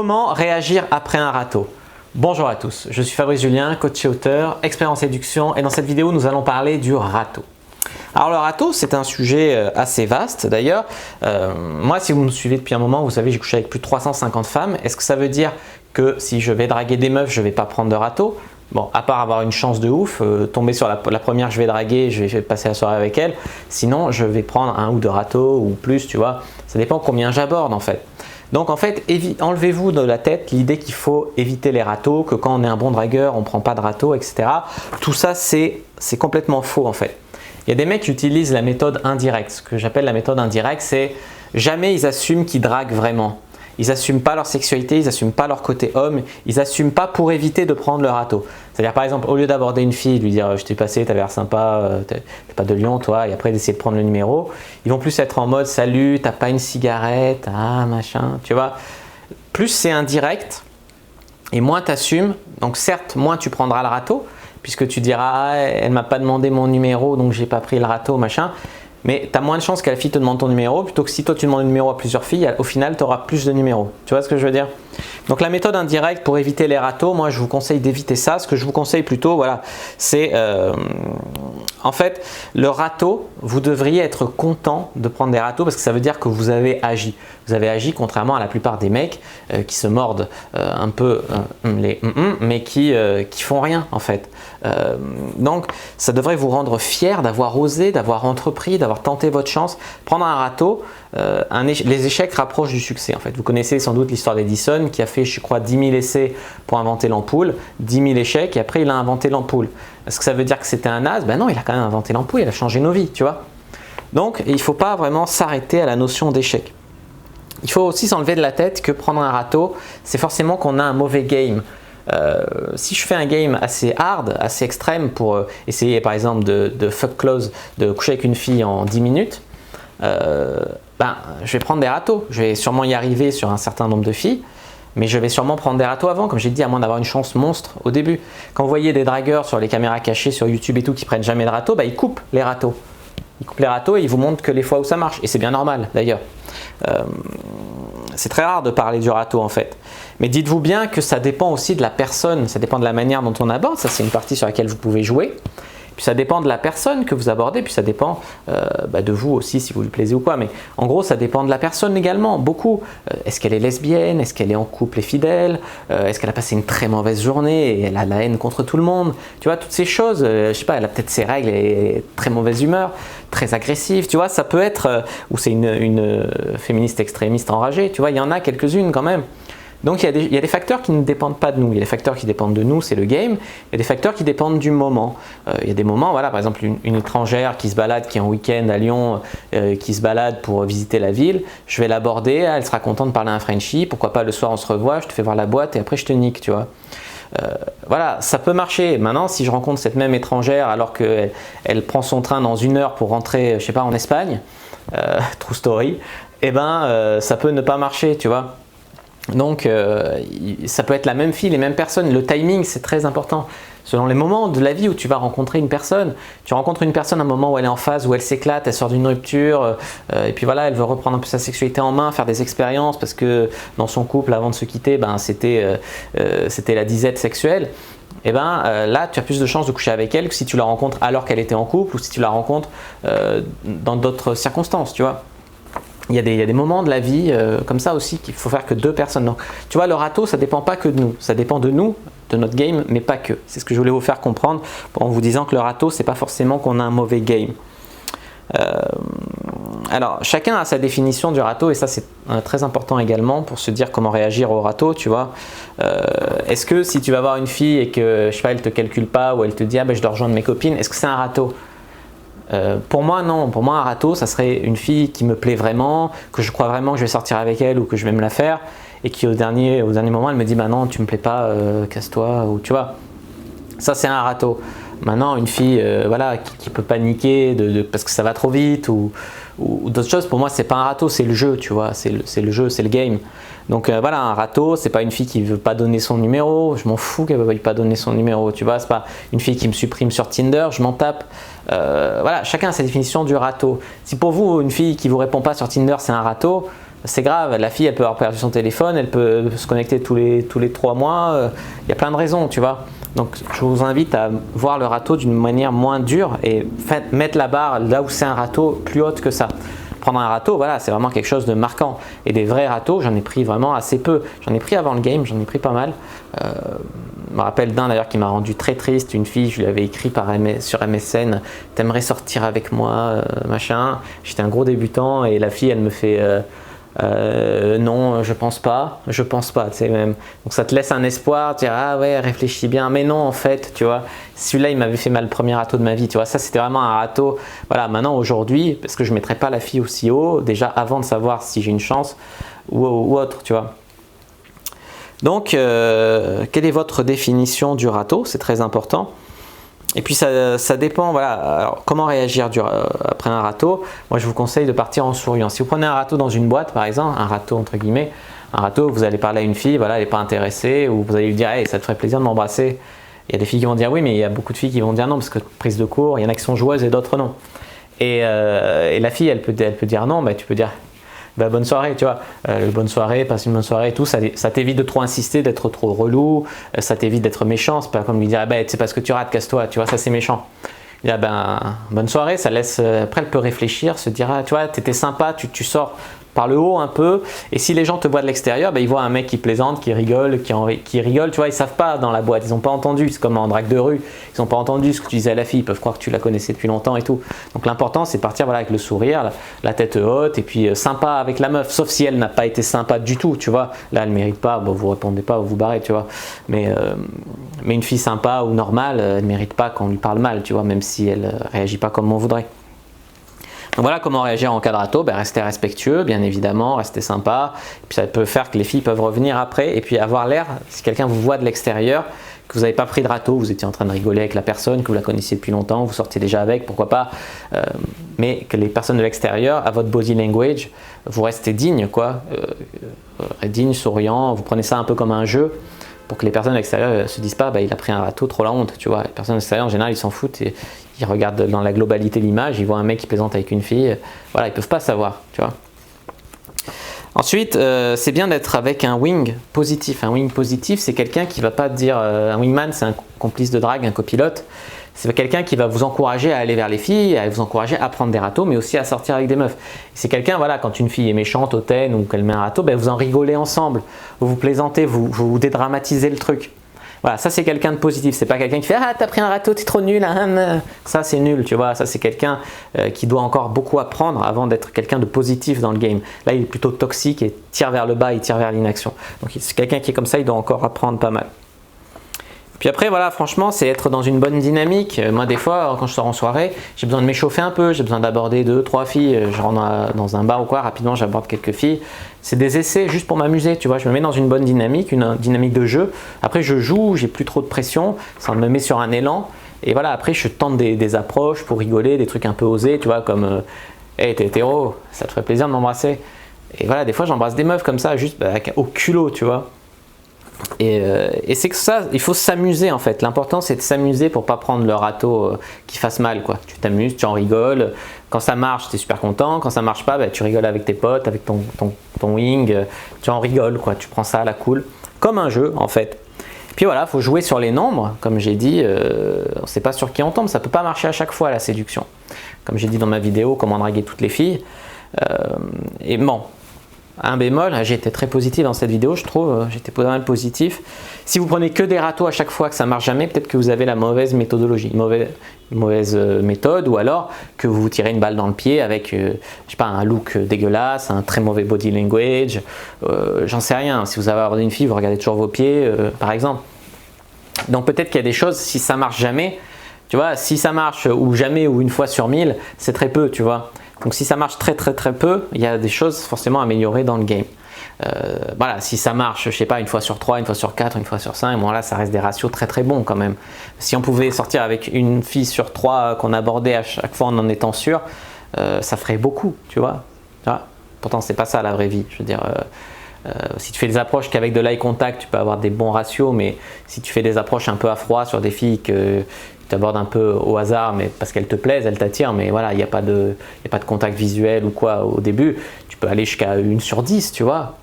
Comment réagir après un râteau? Bonjour à tous, je suis Fabrice Julien, coach et auteur, expert en séduction et dans cette vidéo nous allons parler du râteau. Alors le râteau c'est un sujet assez vaste d'ailleurs. Moi si vous me suivez depuis un moment, vous savez j'ai couché avec plus de 350 femmes. Est-ce que ça veut dire que si je vais draguer des meufs, je ne vais pas prendre de râteau? Bon, à part avoir une chance de ouf, tomber sur la première que je vais draguer, je vais passer la soirée avec elle. Sinon, je vais prendre un ou deux râteaux ou plus, tu vois. Ça dépend combien j'aborde en fait. Donc en fait, enlevez-vous de la tête l'idée qu'il faut éviter les râteaux, que quand on est un bon dragueur, on ne prend pas de râteau, etc. Tout ça, c'est complètement faux en fait. Il y a des mecs qui utilisent la méthode indirecte. Ce que j'appelle la méthode indirecte, c'est jamais ils assument qu'ils draguent vraiment. Ils n'assument pas leur sexualité, ils n'assument pas leur côté homme, ils n'assument pas pour éviter de prendre le râteau. C'est-à-dire par exemple, au lieu d'aborder une fille, lui dire « je t'ai passé, t'as l'air sympa, t'es pas de Lyon toi » et après d'essayer de prendre le numéro, ils vont plus être en mode « salut, t'as pas une cigarette, ah machin », tu vois. Plus c'est indirect et moins tu assumes, donc certes moins tu prendras le râteau, puisque tu diras ah, « elle m'a pas demandé mon numéro donc j'ai pas pris le râteau machin ». Mais tu as moins de chances que la fille te demande ton numéro plutôt que si toi tu demandes un numéro à plusieurs filles, au final tu auras plus de numéros. Tu vois ce que je veux dire? Donc la méthode indirecte pour éviter les râteaux, moi je vous conseille d'éviter ça. Ce que je vous conseille plutôt, voilà, c'est en fait le râteau, vous devriez être content de prendre des râteaux parce que ça veut dire que vous avez agi. Vous avez agi contrairement à la plupart des mecs qui se mordent un peu les mais qui font rien en fait. Donc ça devrait vous rendre fier d'avoir osé, d'avoir entrepris, d'avoir tenté votre chance. Prendre un râteau, les échecs rapprochent du succès en fait. Vous connaissez sans doute l'histoire d'Edison qui a fait je crois 10 000 essais pour inventer l'ampoule, 10 000 échecs et après il a inventé l'ampoule. Est-ce que ça veut dire que c'était un naze? Ben non, il a quand même inventé l'ampoule, il a changé nos vies, tu vois. Donc il ne faut pas vraiment s'arrêter à la notion d'échec. Il faut aussi s'enlever de la tête que prendre un râteau, c'est forcément qu'on a un mauvais game. Si je fais un game assez hard, assez extrême pour essayer par exemple de fuck close, de coucher avec une fille en 10 minutes, je vais prendre des râteaux. Je vais sûrement y arriver sur un certain nombre de filles, mais je vais sûrement prendre des râteaux avant, comme j'ai dit, à moins d'avoir une chance monstre au début. Quand vous voyez des dragueurs sur les caméras cachées sur YouTube et tout qui prennent jamais de râteaux, ils coupent les râteaux. Ils coupent les râteaux et ils vous montrent que les fois où ça marche. Et c'est bien normal d'ailleurs. C'est très rare de parler du râteau en fait. Mais dites-vous bien que ça dépend aussi de la personne, ça dépend de la manière dont on aborde. Ça c'est une partie sur laquelle vous pouvez jouer. Puis ça dépend de la personne que vous abordez, puis ça dépend de vous aussi si vous lui plaisez ou quoi. Mais en gros, ça dépend de la personne également, beaucoup. Est-ce qu'elle est lesbienne? Est-ce qu'elle est en couple et fidèle? Est-ce qu'elle a passé une très mauvaise journée et elle a la haine contre tout le monde? Tu vois, toutes ces choses, je sais pas, elle a peut-être ses règles et très mauvaise humeur, très agressive, tu vois, ça peut être, ou c'est une féministe extrémiste enragée, tu vois, il y en a quelques-unes quand même. Donc il y a des facteurs qui ne dépendent pas de nous, il y a des facteurs qui dépendent de nous, c'est le game, il y a des facteurs qui dépendent du moment. Il y a des moments, voilà, par exemple une étrangère qui se balade, qui est en week-end à Lyon, qui se balade pour visiter la ville, je vais l'aborder, elle sera contente de parler à un Frenchie, pourquoi pas le soir on se revoit, je te fais voir la boîte et après je te nique, tu vois. Voilà, ça peut marcher. Maintenant, si je rencontre cette même étrangère alors qu'elle prend son train dans 1 heure pour rentrer, je sais pas, en Espagne, true story, ça peut ne pas marcher, tu vois. Donc ça peut être la même fille, les mêmes personnes, le timing c'est très important. Selon les moments de la vie où tu vas rencontrer une personne, tu rencontres une personne à un moment où elle est en phase, où elle s'éclate, elle sort d'une rupture, et puis voilà, elle veut reprendre un peu sa sexualité en main, faire des expériences parce que dans son couple avant de se quitter, c'était la disette sexuelle. Et là tu as plus de chances de coucher avec elle que si tu la rencontres alors qu'elle était en couple ou si tu la rencontres dans d'autres circonstances, tu vois. Il y a des moments de la vie comme ça aussi qu'il faut faire que 2 personnes. Donc, tu vois, le râteau, ça ne dépend pas que de nous. Ça dépend de nous, de notre game, mais pas que. C'est ce que je voulais vous faire comprendre en vous disant que le râteau, ce n'est pas forcément qu'on a un mauvais game. Alors, chacun a sa définition du râteau et ça, c'est très important également pour se dire comment réagir au râteau, tu vois. Est-ce que si tu vas voir une fille et que, je sais pas, elle ne te calcule pas ou elle te dit « ah je dois rejoindre mes copines », est-ce que c'est un râteau? Pour moi non, pour moi un râteau ça serait une fille qui me plaît vraiment, que je crois vraiment que je vais sortir avec elle ou que je vais me la faire et qui au dernier moment elle me dit bah non tu me plais pas, casse-toi, ou tu vois, ça c'est un râteau. Maintenant une fille voilà, qui peut paniquer parce que ça va trop vite ou d'autres choses, pour moi c'est pas un râteau, c'est le jeu, tu vois, c'est le jeu, c'est le game. Donc voilà, un râteau, c'est pas une fille qui veut pas donner son numéro, je m'en fous qu'elle veuille pas donner son numéro, tu vois, c'est pas une fille qui me supprime sur Tinder, je m'en tape. Voilà, chacun a sa définition du râteau. Si pour vous, une fille qui vous répond pas sur Tinder, c'est un râteau, c'est grave. La fille, elle peut avoir perdu son téléphone, elle peut se connecter tous les 3 mois. Il y a plein de raisons, tu vois. Donc, je vous invite à voir le râteau d'une manière moins dure et mettre la barre là où c'est un râteau plus haute que ça. Prendre un râteau, voilà, c'est vraiment quelque chose de marquant. Et des vrais râteaux, j'en ai pris vraiment assez peu. J'en ai pris avant le game, j'en ai pris pas mal. Je me rappelle d'un d'ailleurs qui m'a rendu très triste. Une fille, je lui avais écrit sur MSN, t'aimerais sortir avec moi, machin. J'étais un gros débutant et la fille, elle me fait non, je pense pas, tu sais même. Donc ça te laisse un espoir, tu dis ah ouais, réfléchis bien, mais non en fait, tu vois. Celui-là, il m'avait fait mal le premier râteau de ma vie, tu vois. Ça, c'était vraiment un râteau. Voilà, maintenant aujourd'hui, parce que je mettrais pas la fille aussi haut, déjà avant de savoir si j'ai une chance ou autre, tu vois. Donc, quelle est votre définition du râteau? C'est très important. Et puis ça dépend, voilà. Alors, comment réagir après un râteau? Moi, je vous conseille de partir en souriant. Si vous prenez un râteau dans une boîte, par exemple, un râteau entre guillemets, un râteau, vous allez parler à une fille, voilà, elle n'est pas intéressée, ou vous allez lui dire, hey, ça te ferait plaisir de m'embrasser. Il y a des filles qui vont dire oui, mais il y a beaucoup de filles qui vont dire non, parce que prise de cours, il y en a qui sont joueuses et d'autres non. Et la fille, elle peut dire non, bah, tu peux dire bah, bonne soirée, tu vois, bonne soirée, passe une bonne soirée et tout, ça t'évite de trop insister, d'être trop relou, ça t'évite d'être méchant, c'est pas comme lui dire, ah ben, c'est parce que tu rates, casse-toi, tu vois, ça c'est méchant. Il dit, ah ben, bonne soirée, ça laisse, après elle peut réfléchir, se dire, ah, tu vois, t'étais sympa, tu sors par le haut un peu, et si les gens te voient de l'extérieur, ben, ils voient un mec qui plaisante, qui rigole, qui rigole, tu vois, ils savent pas dans la boîte, ils ont pas entendu, c'est comme en drague de rue, ils ont pas entendu ce que tu disais à la fille, ils peuvent croire que tu la connaissais depuis longtemps et tout. Donc l'important c'est de partir voilà, avec le sourire, la tête haute, et puis sympa avec la meuf, sauf si elle n'a pas été sympa du tout, tu vois, là elle mérite pas, bon, vous répondez pas, vous barrez, tu vois, mais une fille sympa ou normale, elle mérite pas qu'on lui parle mal, tu vois, même si elle réagit pas comme on voudrait. Donc voilà comment réagir en cas de râteau, ben rester respectueux bien évidemment, rester sympa, et puis ça peut faire que les filles peuvent revenir après et puis avoir l'air, si quelqu'un vous voit de l'extérieur, que vous n'avez pas pris de râteau, vous étiez en train de rigoler avec la personne, que vous la connaissiez depuis longtemps, vous sortiez déjà avec, pourquoi pas, mais que les personnes de l'extérieur, à votre body language, vous restez digne, quoi, digne, souriant, vous prenez ça un peu comme un jeu, pour que les personnes de l'extérieur ne se disent pas bah, il a pris un râteau, trop la honte, tu vois. Les personnes de l'extérieur en général ils s'en foutent, et ils regardent dans la globalité l'image, ils voient un mec qui plaisante avec une fille, voilà, ils peuvent pas savoir, tu vois. Ensuite, c'est bien d'être avec un wing positif. Un wing positif, c'est quelqu'un qui va pas te dire, un wingman c'est un complice de drague, un copilote, c'est quelqu'un qui va vous encourager à aller vers les filles, à vous encourager à prendre des râteaux, mais aussi à sortir avec des meufs. C'est quelqu'un, voilà, quand une fille est méchante, hautaine ou qu'elle met un râteau, ben vous en rigolez ensemble, vous plaisantez, vous dédramatisez le truc. Voilà, ça c'est quelqu'un de positif, c'est pas quelqu'un qui fait ah t'as pris un râteau, t'es trop nul, hein. Ça c'est nul, tu vois, ça c'est quelqu'un qui doit encore beaucoup apprendre avant d'être quelqu'un de positif dans le game. Là il est plutôt toxique et tire vers le bas, il tire vers l'inaction. Donc c'est quelqu'un qui est comme ça, il doit encore apprendre pas mal. Puis après, voilà, franchement, c'est être dans une bonne dynamique. Moi, des fois, quand je sors en soirée, j'ai besoin de m'échauffer un peu, j'ai besoin d'aborder 2-3 filles. Je rentre dans un bar ou quoi, rapidement, j'aborde quelques filles. C'est des essais juste pour m'amuser, tu vois. Je me mets dans une bonne dynamique, une dynamique de jeu. Après, je joue, j'ai plus trop de pression, ça me met sur un élan. Et voilà, après, je tente des approches pour rigoler, des trucs un peu osés, tu vois, comme hey, t'es hétéro, ça te ferait plaisir de m'embrasser. Et voilà, des fois, j'embrasse des meufs comme ça, juste au culot, tu vois. Et c'est que ça, il faut s'amuser en fait. L'important c'est de s'amuser pour pas prendre le râteau qui fasse mal, quoi. Tu t'amuses, tu en rigoles. Quand ça marche, tu es super content. Quand ça marche pas, tu rigoles avec tes potes, avec ton wing. Tu en rigoles, quoi. Tu prends ça à la cool, comme un jeu en fait. Puis voilà, il faut jouer sur les nombres. Comme j'ai dit, on ne sait pas sur qui on tombe. Ça peut pas marcher à chaque fois la séduction. Comme j'ai dit dans ma vidéo, comment draguer toutes les filles. Et bon. Un bémol, j'ai été très positif dans cette vidéo, je trouve, j'étais pas mal positif. Si vous prenez que des râteaux à chaque fois que ça marche jamais, peut-être que vous avez la mauvaise méthodologie, une mauvaise méthode, ou alors que vous vous tirez une balle dans le pied avec, je sais pas, un look dégueulasse, un très mauvais body language, j'en sais rien. Si vous avez abordé une fille, vous regardez toujours vos pieds, par exemple. Donc peut-être qu'il y a des choses, si ça marche jamais, tu vois, si ça marche ou jamais ou une fois sur 1000, c'est très peu, tu vois. Donc si ça marche très peu, il y a des choses forcément améliorées dans le game. Voilà, si ça marche, je sais pas, une fois sur 3, une fois sur 4, une fois sur 5, bon là ça reste des ratios très bons quand même. Si on pouvait sortir avec une fille sur 3 qu'on abordait à chaque fois en étant sûr, ça ferait beaucoup, tu vois. Pourtant c'est pas ça la vraie vie, je veux dire. Si tu fais des approches qu'avec de l'eye contact, tu peux avoir des bons ratios, mais si tu fais des approches un peu à froid sur des filles que tu abordes un peu au hasard, mais parce qu'elles te plaisent, elles t'attirent, mais voilà, il n'y a pas de contact visuel ou quoi au début, tu peux aller jusqu'à 1/10, tu vois.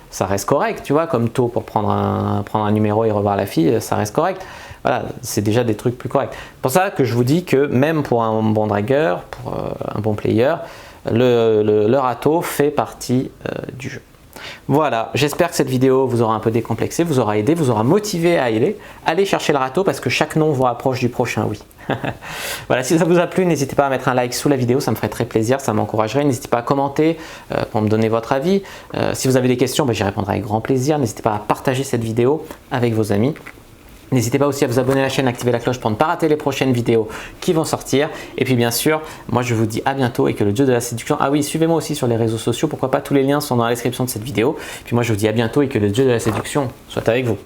Ça reste correct, tu vois, comme taux pour prendre un numéro et revoir la fille, ça reste correct. Voilà, c'est déjà des trucs plus corrects. C'est pour ça que je vous dis que même pour un bon dragueur, pour un bon player, le râteau fait partie du jeu. Voilà, j'espère que cette vidéo vous aura un peu décomplexé, vous aura aidé, vous aura motivé à aller chercher le râteau parce que chaque nom vous rapproche du prochain oui. Voilà, si ça vous a plu, n'hésitez pas à mettre un like sous la vidéo, ça me ferait très plaisir, ça m'encouragerait. N'hésitez pas à commenter pour me donner votre avis. Si vous avez des questions, j'y répondrai avec grand plaisir. N'hésitez pas à partager cette vidéo avec vos amis. N'hésitez pas aussi à vous abonner à la chaîne, activer la cloche pour ne pas rater les prochaines vidéos qui vont sortir. Et puis bien sûr, moi je vous dis à bientôt et que le dieu de la séduction... Ah oui, suivez-moi aussi sur les réseaux sociaux, pourquoi pas, tous les liens sont dans la description de cette vidéo. Puis moi je vous dis à bientôt et que le dieu de la séduction soit avec vous.